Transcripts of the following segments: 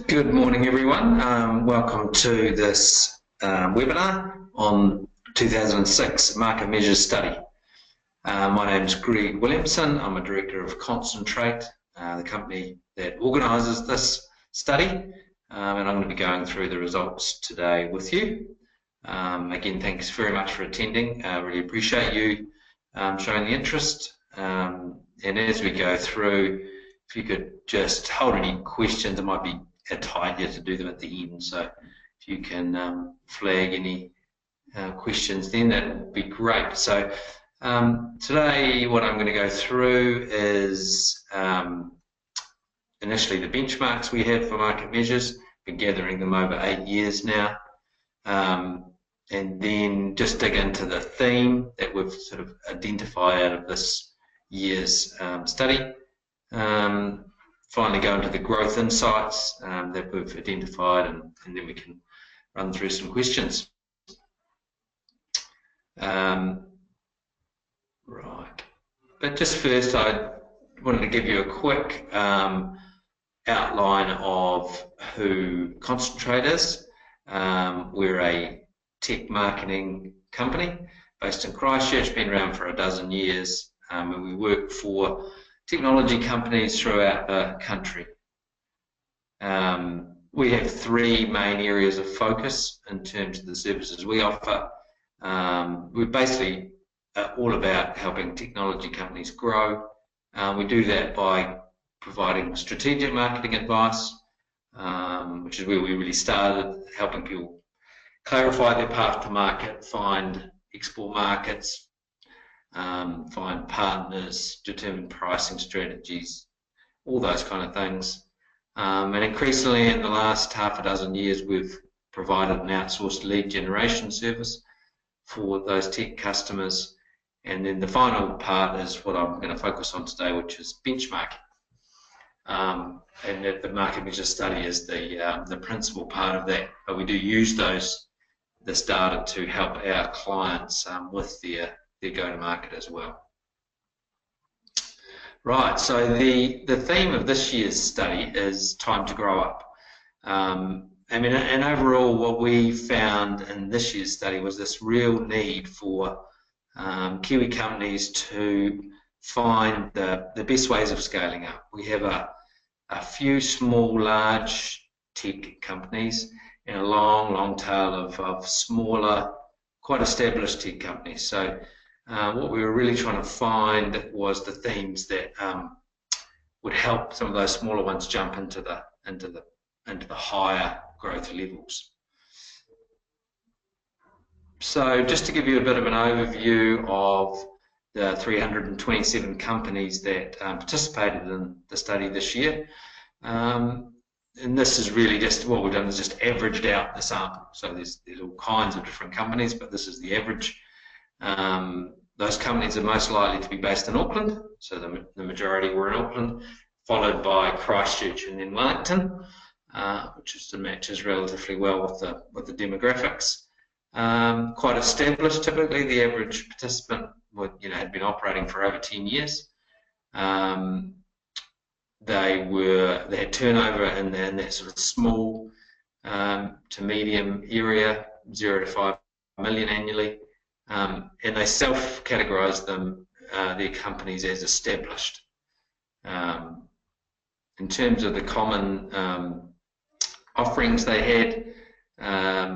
Good morning, everyone. Welcome to this webinar on 2006 Market Measures Study. My name is Greg Williamson. I'm a Director of Concentrate, the company that organises this study, and I'm going to be going through the results today with you. Again, thanks very much for attending. I really appreciate you showing the interest. And as we go through, if you could just hold any questions, it might be a tie here to do them at the end, so if you can flag any questions then, that would be great. So today what I'm going to go through is initially the benchmarks we have for market measures. Been gathering them over 8 years now, and then just dig into the theme that we've sort of identified out of this year's study. Finally go into the growth insights that we've identified, and then we can run through some questions. Right, but just first I wanted to give you a quick outline of who Concentrate is. We're a tech marketing company based in Christchurch, been around for a dozen years, and we work for technology companies throughout the country. We have 3 main areas of focus in terms of the services we offer. We're basically all about helping technology companies grow. We do that by providing strategic marketing advice, which is where we really started, helping people clarify their path to market, find export markets, find partners, determine pricing strategies, all those kind of things. And increasingly in the last half a dozen years, we've provided an outsourced lead generation service for those tech customers. And then the final part is what I'm going to focus on today, which is benchmarking. And the market measure study is the principal part of that, but we do use this data to help our clients with their go-to-market as well. Right, so the theme of this year's study is time to grow up. And overall what we found in this year's study was this real need for Kiwi companies to find the best ways of scaling up. We have a few small, large tech companies and a long tail of smaller, quite established tech companies. So what we were really trying to find was the themes that would help some of those smaller ones jump into the higher growth levels. So just to give you a bit of an overview of the 327 companies that participated in the study this year, and this is really just what we've done is just averaged out the sample. So there's all kinds of different companies, but this is the average. Those companies are most likely to be based in Auckland, so the majority were in Auckland, followed by Christchurch and then Wellington, which matches relatively well with the demographics. Quite established. Typically, the average participant had been operating for over 10 years. They had turnover in that sort of small to medium area, 0 to 5 million annually. And they self-categorise their companies as established. In terms of the common offerings they had,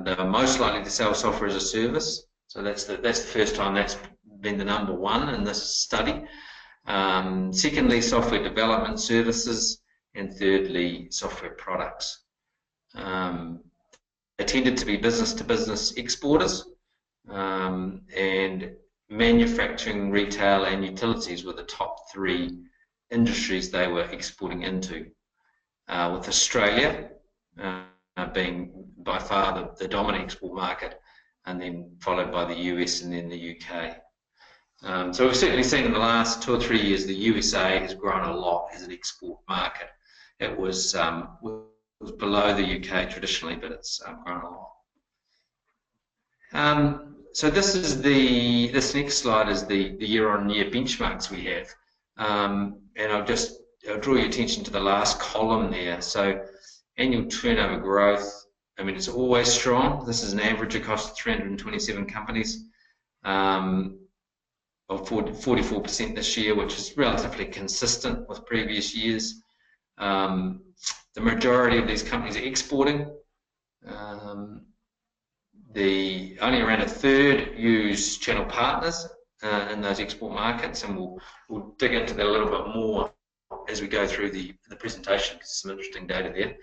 they were most likely to sell software as a service. So that's the first time that's been the number one in this study. Secondly, software development services, and thirdly, software products. They tended to be business-to-business exporters. And manufacturing, retail and utilities were the top 3 industries they were exporting into, with Australia being by far the dominant export market, and then followed by the US and then the UK. So we've certainly seen in the last 2 or 3 years the USA has grown a lot as an export market. It was below the UK traditionally, but it's grown a lot. So this next slide is the year-on-year benchmarks we have, and I'll draw your attention to the last column there. So annual turnover growth, I mean, it's always strong. This is an average across 327 companies of 44% this year, which is relatively consistent with previous years. The majority of these companies are exporting. Only around a third use channel partners in those export markets, and we'll dig into that a little bit more as we go through the presentation, because some interesting data there.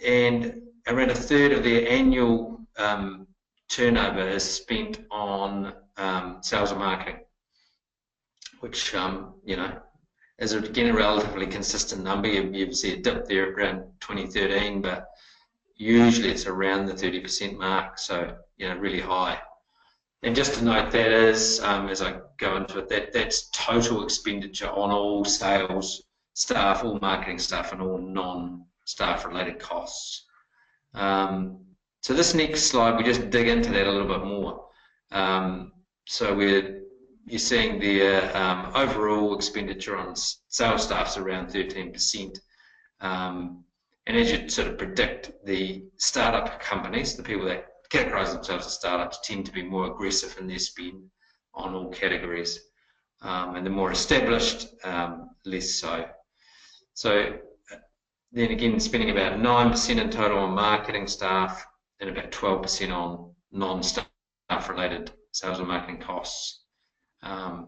And around a third of their annual turnover is spent on sales and marketing, which you know, is again a relatively consistent number. You see a dip there around 2013, but usually it's around the 30% mark, so you know, really high. And just to note, that is, as I go into it, that's total expenditure on all sales staff, all marketing staff, and all non-staff related costs. So this next slide, we just dig into that a little bit more. So you're seeing the overall expenditure on sales staff's around 13%. And as you sort of predict, the startup companies, the people that categorise themselves as startups, tend to be more aggressive in their spend on all categories. And the more established, less so. So then again, spending about 9% in total on marketing staff and about 12% on non-staff related sales and marketing costs. And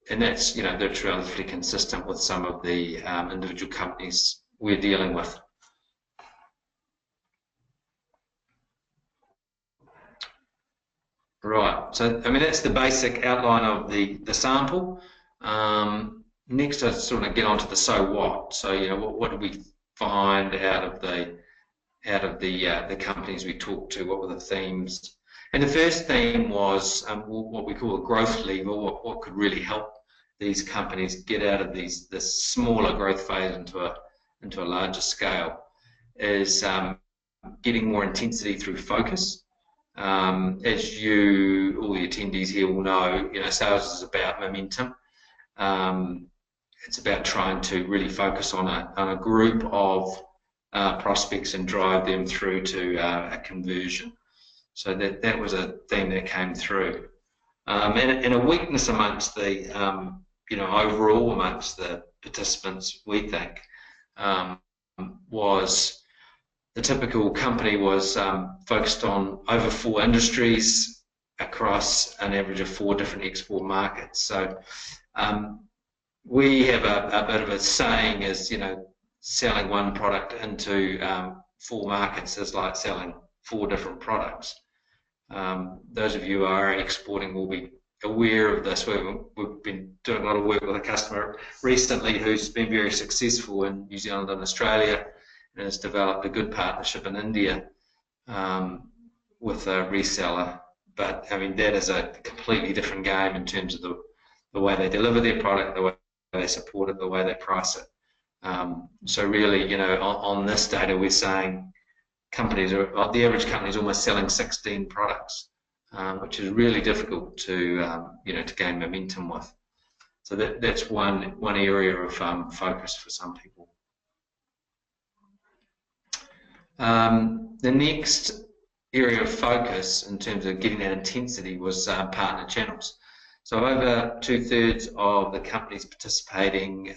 that's, you know, that's relatively consistent with some of the individual companies we're dealing with. Right, so I mean, that's the basic outline of the sample. Next, I sort of get on to the so what. So, you know, what did we find out of the companies we talked to? What were the themes? And the first theme was what we call a growth lever. What could really help these companies get out of this smaller growth phase into a larger scale is getting more intensity through focus. As all the attendees here will know, you know, sales is about momentum. It's about trying to really focus on a group of prospects and drive them through to a conversion. So that was a theme that came through. And a weakness amongst the, you know, overall amongst the participants, we think, was the typical company was focused on over 4 industries across an average of 4 different export markets. So we have a bit of a saying is, you know, selling one product into 4 markets is like selling 4 different products. Those of you who are exporting will be aware of this. We've been doing a lot of work with a customer recently who's been very successful in New Zealand and Australia, and has developed a good partnership in India with a reseller. But I mean, that is a completely different game in terms of the way they deliver their product, the way they support it, the way they price it. So really, you know, on this data, we're saying the average company is almost selling 16 products, which is really difficult to you know, to gain momentum with. So that's one area of focus for some people. The next area of focus in terms of getting that intensity was partner channels. So over 2/3 of the companies participating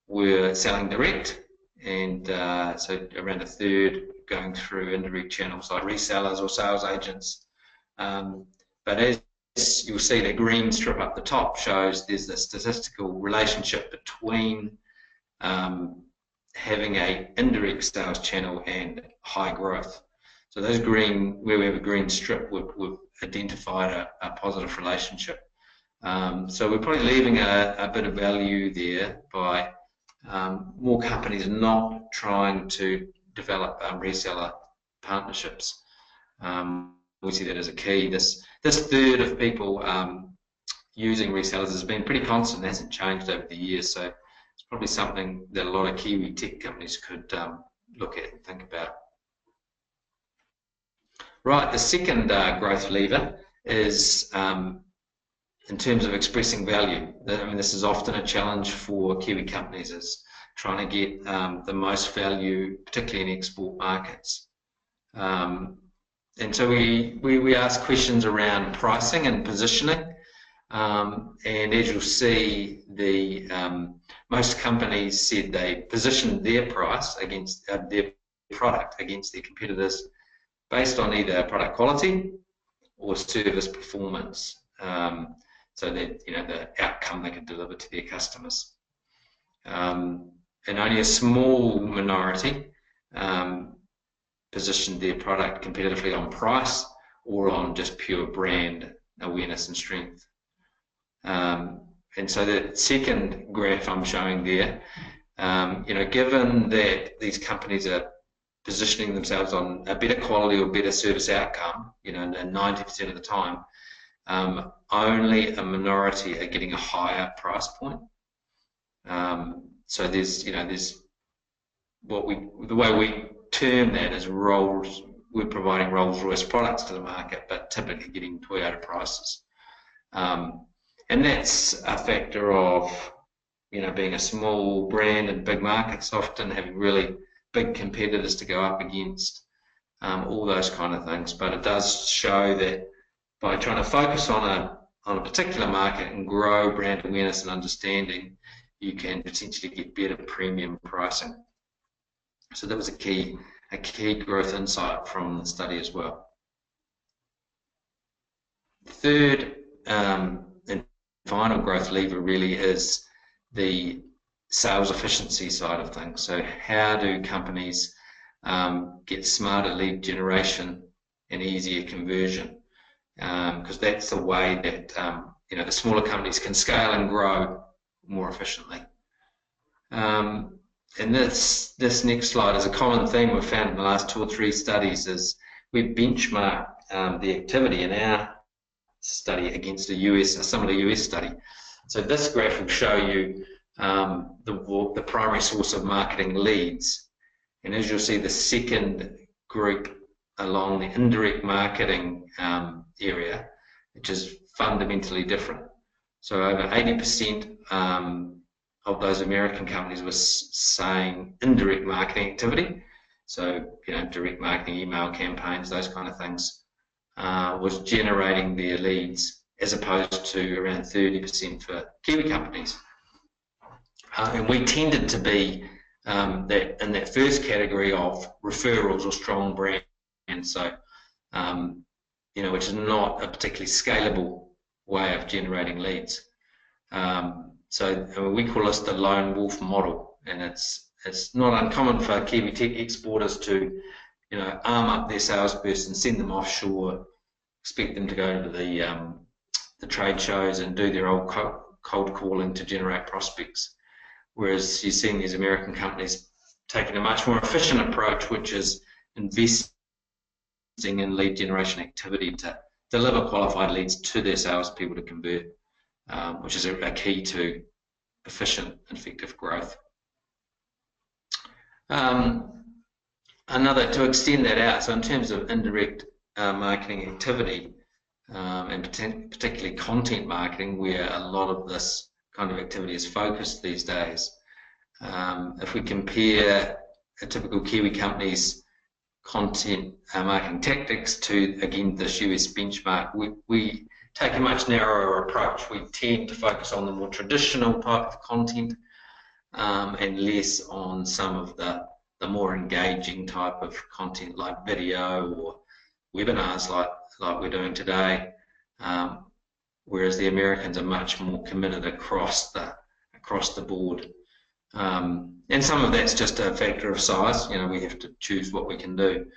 were selling direct, and so around a third going through indirect channels like resellers or sales agents. But as you'll see, the green strip up the top shows there's a statistical relationship between having a indirect sales channel and high growth. So those green, where we have a green strip, we've identified a positive relationship. So we're probably leaving a bit of value there by more companies not trying to develop reseller partnerships. We see that as a key. This third of people using resellers has been pretty constant, hasn't changed over the years. So it's probably something that a lot of Kiwi tech companies could look at and think about. Right, the second growth lever is in terms of expressing value. I mean, this is often a challenge for Kiwi companies, is trying to get the most value, particularly in export markets. And so we ask questions around pricing and positioning. And as you'll see, most companies said they positioned their price against their product against their competitors based on either product quality or service performance, so that the outcome they could deliver to their customers. And only a small minority positioned their product competitively on price or on just pure brand awareness and strength. And so the second graph I'm showing there, given that these companies are positioning themselves on a better quality or better service outcome, and 90% of the time, only a minority are getting a higher price point. So there's the way we term that is we're providing Rolls-Royce products to the market, but typically getting Toyota prices. And that's a factor of, being a small brand in big markets, often having really big competitors to go up against, all those kind of things. But it does show that by trying to focus on a particular market and grow brand awareness and understanding, you can potentially get better premium pricing. So that was a key growth insight from the study as well. Third and final growth lever really is the sales efficiency side of things. So how do companies get smarter lead generation and easier conversion? Because that's the way that the smaller companies can scale and grow more efficiently. And this next slide is a common theme we've found in the last 2 or 3 studies. Is we benchmark the activity in our study against a similar US study. So this graph will show you the primary source of marketing leads, and as you'll see, the second group along the indirect marketing area, which is fundamentally different. So over 80% of those American companies were saying indirect marketing activity, so direct marketing, email campaigns, those kind of things, was generating their leads, as opposed to around 30% for Kiwi companies. And we tended to be in that first category of referrals or strong brands, so which is not a particularly scalable way of generating leads. So we call this the lone wolf model, and it's not uncommon for Kiwi tech exporters to arm up their salesperson, send them offshore, expect them to go to the trade shows and do their old cold calling to generate prospects. Whereas you're seeing these American companies taking a much more efficient approach, which is investing in lead generation activity to deliver qualified leads to their salespeople to convert, which is a key to efficient and effective growth. To extend that out, so in terms of indirect marketing activity, and particularly content marketing, where a lot of this kind of activity is focused these days, if we compare a typical Kiwi company's content marketing tactics to, again, this US benchmark, we take a much narrower approach. We tend to focus on the more traditional type of content, and less on some of the more engaging type of content like video or webinars like we're doing today, whereas the Americans are much more committed across the board. And some of that's just a factor of size. We have to choose what we can do.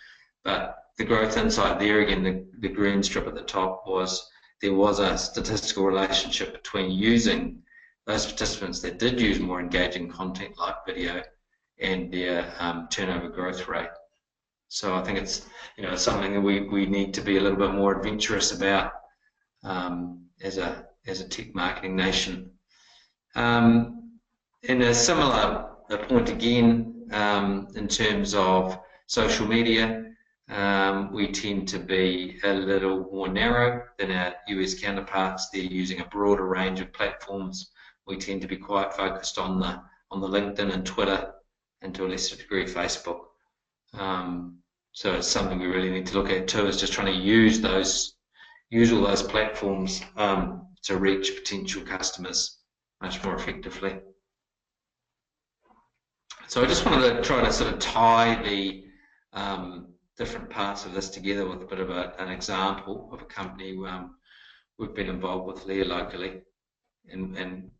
But the growth insight there, again, the green strip at the top, was there was a statistical relationship between using those participants that did use more engaging content like video and their turnover growth rate. So I think it's something that we need to be a little bit more adventurous about as a tech marketing nation. In a similar point again, in terms of social media, we tend to be a little more narrow than our US counterparts. They're using a broader range of platforms. We tend to be quite focused on on the LinkedIn and Twitter, and to a lesser degree Facebook. So it's something we really need to look at too, is just trying to use all those platforms to reach potential customers much more effectively. So I just wanted to try to sort of tie the different parts of this together with a bit of an example of a company we've been involved with here locally, and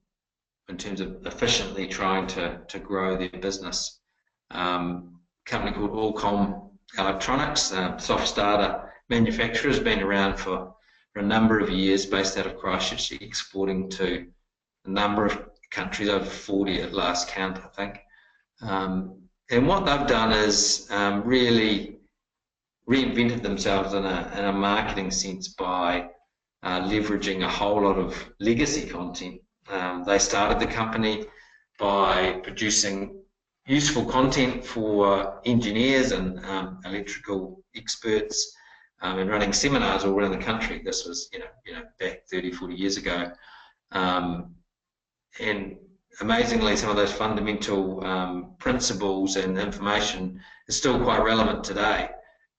in terms of efficiently trying to grow their business. A company called Allcom Electronics, soft starter manufacturer, has been around for a number of years, based out of Christchurch, exporting to a number of countries, over 40 at last count, I think. And what they've done is really reinvented themselves in a marketing sense by leveraging a whole lot of legacy content. They started the company by producing useful content for engineers and electrical experts, and running seminars all around the country. This was, back 30, 40 years ago. And amazingly, some of those fundamental principles and information is still quite relevant today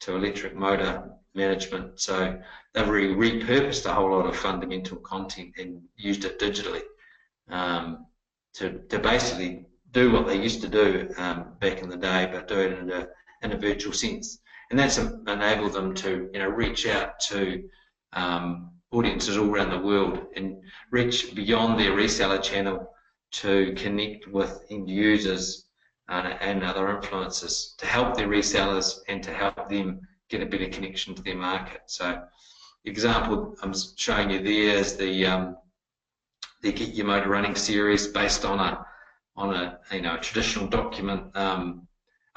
to electric motor management. So they've really repurposed a whole lot of fundamental content and used it digitally to basically do what they used to do back in the day, but do it in a virtual sense. And that's enabled them to reach out to audiences all around the world and reach beyond their reseller channel to connect with end users and other influencers, to help their resellers and to help them get a better connection to their market. So the example I'm showing you there is the Get Your Motor Running series, based on a traditional document,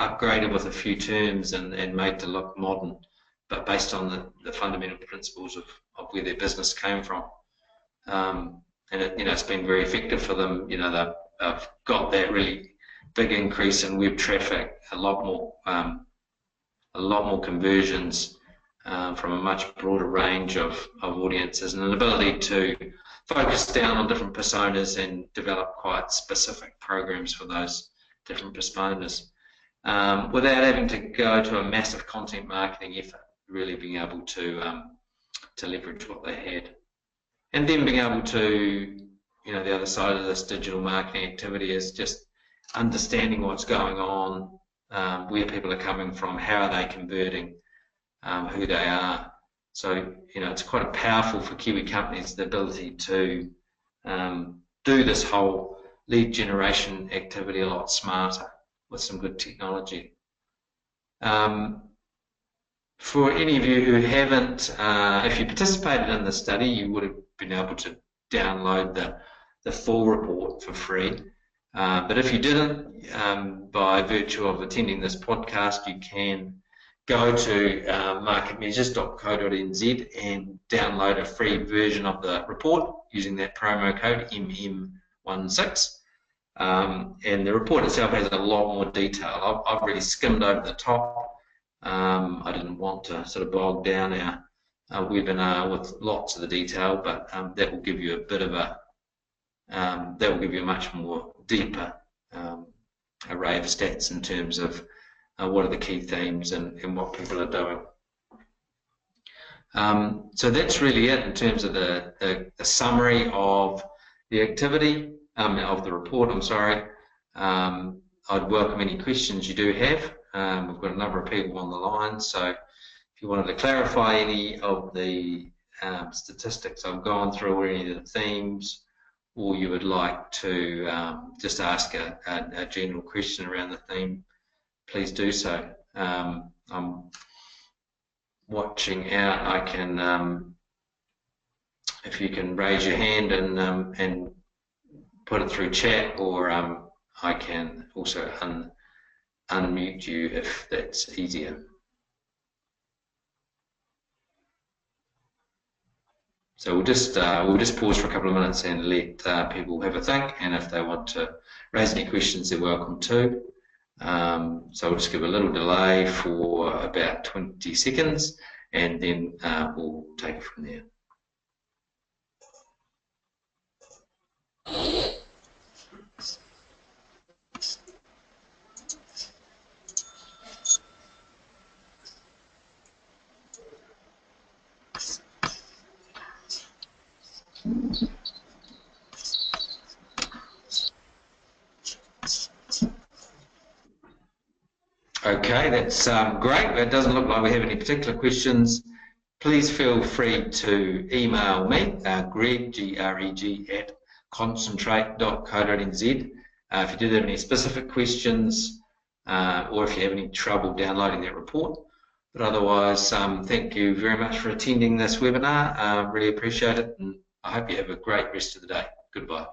upgraded with a few terms and made to look modern, but based on the fundamental principles of where their business came from. And it's been very effective for them. They've got that really big increase in web traffic, a lot more conversions from a much broader range of audiences, and an ability to focus down on different personas and develop quite specific programs for those different personas, without having to go to a massive content marketing effort, really being able to leverage what they had. And then being able to, the other side of this digital marketing activity is just understanding what's going on, where people are coming from, how are they converting, who they are. So, it's quite powerful for Kiwi companies, the ability to do this whole lead generation activity a lot smarter with some good technology. For any of you who haven't, if you participated in the study, you would have been able to download the full report for free. But if you didn't, by virtue of attending this podcast, you can go to marketmeasures.co.nz and download a free version of the report using that promo code MM16. And the report itself has a lot more detail. I've really skimmed over the top. I didn't want to sort of bog down our webinar with lots of the detail, but that will give you a bit of that will give you a much more deeper array of stats in terms of what are the key themes and what people are doing. So that's really it in terms of the summary of the activity, of the report, I'm sorry. I'd welcome any questions you do have. We've got a number of people on the line, so if you wanted to clarify any of the statistics I've gone through, or any of the themes, or you would like to just ask a general question around the theme, please do so. I'm watching out. I can, if you can raise your hand and put it through chat, or I can also unmute you if that's easier. So we'll just pause for a couple of minutes and let people have a think, and if they want to raise any questions, they're welcome to. So we'll just give a little delay for about 20 seconds, and then we'll take it from there. Okay, that's great. It doesn't look like we have any particular questions. Please feel free to email me, Greg, Greg, at concentrate.co.nz. If you did have any specific questions or if you have any trouble downloading that report. But otherwise, thank you very much for attending this webinar. Really appreciate it, and I hope you have a great rest of the day. Goodbye.